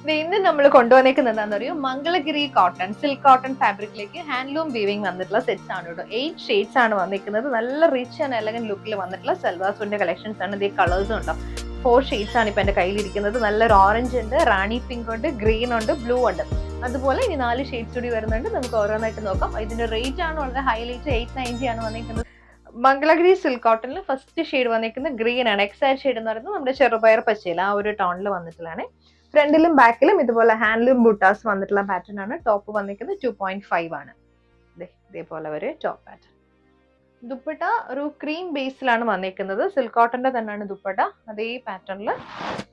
ഇന്ന് നമ്മൾ കൊണ്ടുവന്നേക്കുന്നത് എന്താണെന്ന് അറിയോ, മംഗളഗിരി കോട്ടൺ സിൽക്ക് കോട്ടൺ ഫാബ്രിക്കിലേക്ക് ഹാൻഡ്ലൂം വീവിംഗ് വന്നിട്ടുള്ള സെറ്റ്സ് ആണ് കേട്ടോ. 8 ഷെയ്ഡ്സ് ആണ് വന്നിരിക്കുന്നത്. നല്ല റിച്ച് ആൻഡ് എലഗന്റ് ലുക്കിൽ വന്നിട്ടുള്ള സൽവാർ സൂട്ടിന്റെ കളക്ഷൻസ് ആണ്. ഈ കളേഴ്സും ഉണ്ടോ, 4 ഷെയ്ഡ്സ് ആണ് ഇപ്പൊ എന്റെ കയ്യിലിരിക്കുന്നത്. നല്ലൊരു ഓറഞ്ച് ഉണ്ട്, റാണി പിങ്ക് ഉണ്ട്, ഗ്രീൻ ഉണ്ട്, ബ്ലൂ ഉണ്ട്. അതുപോലെ ഇനി 4 ഷെയ്ഡ്സ് കൂടി വരുന്നുണ്ട്. നമുക്ക് ഓരോന്നായിട്ട് നോക്കാം. ഇതിന്റെ റേറ്റ് ആണ് വളരെ ഹൈലൈറ്റ്, 890 ആണ് വന്നിരിക്കുന്നത്. മംഗളഗിരി സിൽക്ക് കോട്ടണിൽ ഫസ്റ്റ് ഷെയ്ഡ് വന്നിരിക്കുന്നത് ഗ്രീൻ ആണ്. എക്സാൽ ഷെയ്ഡ് എന്ന് പറയുന്നത് നമ്മുടെ ചെറുപയർ പച്ചയിൽ ആ ഒരു ടോണിൽ വന്നിട്ടുള്ളതാണ്. ഫ്രണ്ടിലും ബാക്കിലും ഇതുപോലെ ഹാൻഡ്ലൂം ബൂട്ടാസ് വന്നിട്ടുള്ള പാറ്റേൺ ആണ്. ടോപ്പ് വന്നിരിക്കുന്നത് 2.5 ആണ്. ഇതേപോലെ ഒരു ടോപ്പ് പാറ്റേൺ. ദുപ്പട്ട ഒരു ക്രീം ബേസിലാണ് വന്നിരിക്കുന്നത്. സിൽക്ക് കോട്ടന്റെ തന്നെയാണ് ദുപ്പട്ട. അതേ പാറ്റേണിൽ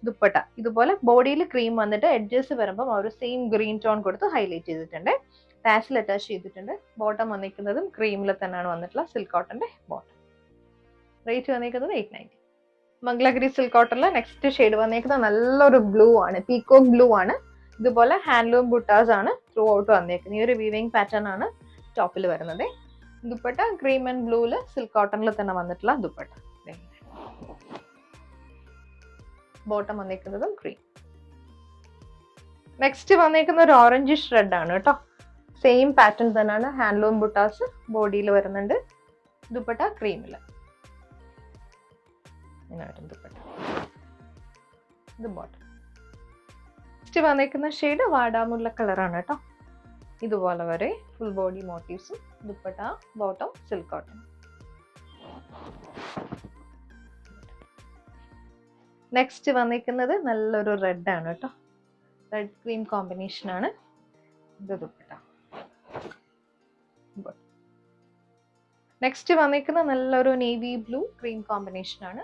ദുപ്പട്ട ഇതുപോലെ ബോഡിയിൽ ക്രീം വന്നിട്ട് എഡ്ജസ് വരുമ്പോൾ ഒരു സെയിം ഗ്രീൻ ടോൺ കൊടുത്ത് ഹൈലൈറ്റ് ചെയ്തിട്ടുണ്ട്. ടാസിൽ അറ്റാച്ച് ചെയ്തിട്ടുണ്ട്. ബോട്ടം വന്നിരിക്കുന്നതും ക്രീമിൽ തന്നെയാണ് വന്നിട്ടുള്ള സിൽക്ക് കോട്ടന്റെ ബോട്ടം. റേറ്റ് വന്നിരിക്കുന്നത് 890. മംഗളഗിരി സിൽക്ക് കോട്ടണിൽ നെക്സ്റ്റ് ഷെയ്ഡ് വന്നിരിക്കുന്നത് നല്ലൊരു ബ്ലൂ ആണ്, പീകോക്ക് ബ്ലൂ ആണ്. ഇതുപോലെ ഹാൻഡ്ലൂം ബുട്ടാസ് ആണ് ത്രൂ ഔട്ട് വന്നിരിക്കുന്നത്. ഈ ഒരു വീവിംഗ് പാറ്റേൺ ആണ് ടോപ്പിൽ വരുന്നത്. ദുപ്പട്ട ക്രീം ആൻഡ് ബ്ലൂല് സിൽക്ക് കോട്ടണിൽ തന്നെ വന്നിട്ടുള്ള ദുപ്പട്ട. ബോട്ടം വന്നിരിക്കുന്നതും ക്രീം. നെക്സ്റ്റ് വന്നിരിക്കുന്ന ഒരു ഓറഞ്ചിഷ് റെഡ് ആണ് കേട്ടോ. സെയിം പാറ്റേൺ തന്നെയാണ്. ഹാൻഡ്ലൂം ബുട്ടാസ് ബോഡിയിൽ വരുന്നുണ്ട്. ദുപ്പട്ട ക്രീമില് ദുപ്പട്ട. ഇത് ബോട്ടം. നെക്സ്റ്റ് വന്നിരിക്കുന്ന ഷെയ്ഡ് വാടാമുല്ല കളറാണ് കേട്ടോ. ഇതുപോലെ വരെ ഫുൾ ബോഡി മോട്ടീവ്സും. Dupatta bottom silk cotton. Next വന്നിരിക്കുന്നത് നല്ലൊരു റെഡ് ആണ് കേട്ടോ. റെഡ് ക്രീം കോമ്പിനേഷൻ ആണ്. ഇത് ദുപ്പട്ട. നെക്സ്റ്റ് വന്നിരിക്കുന്ന നല്ലൊരു നേവി ബ്ലൂ ക്രീം കോമ്പിനേഷൻ ആണ്.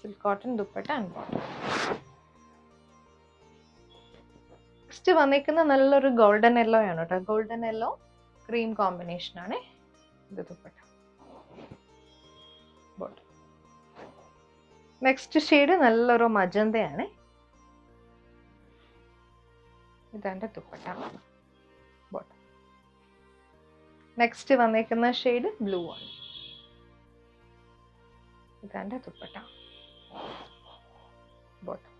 Silk cotton dupatta and bottom. നെക്സ്റ്റ് വന്നിരിക്കുന്ന നല്ലൊരു ഗോൾഡൻ യെല്ലോ ആണ് കേട്ടോ. ഗോൾഡൻ യെല്ലോ ക്രീം കോമ്പിനേഷൻ ആണ്. ഇത് ദുപ്പട്ട ബോട്ടം. നെക്സ്റ്റ് ഷെയ്ഡ് നല്ലൊരു മജന്തയാണ്. ഇതാൻ്റെ ദുപ്പട്ട ബോട്ടം. നെക്സ്റ്റ് വന്നിരിക്കുന്ന ഷെയ്ഡ് ബ്ലൂ ആണ്. ഇതാൻ്റെ ദുപ്പട്ട ബോട്ടം.